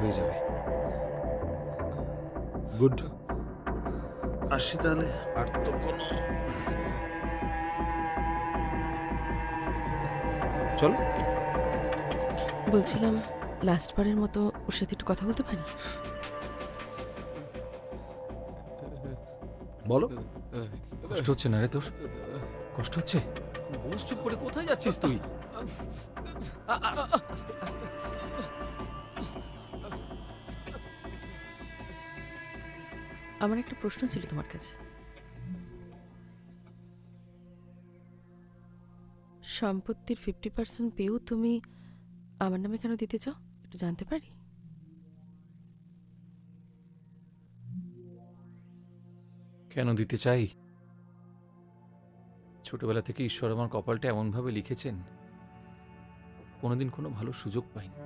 হয়ে যাবে। গুড, আসি তাহলে। আর তো কোনো, চলো। বলছিলাম, লাস্ট বারের মতো ওর সাথে একটু কথা বলতে পারি? বলো। কষ্ট হচ্ছে না রে তোর? কষ্ট হচ্ছে? বস, চুপ করে কোথায় যাচ্ছিস তুই? আস্তে আস্তে আস্তে আস্তে। আমার একটা প্রশ্ন ছিল তোমার কাছে। সম্পত্তির 50% পেয়েও তুমি আমার নামে কেন দিতে চাও, একটু জানতে পারি? কেন দিতে চাই? ছোটবেলা থেকে ঈশ্বর আমার কপালটা এমনভাবে লিখেছেন, কোনোদিন কোনো ভালো সুযোগ পাইনি।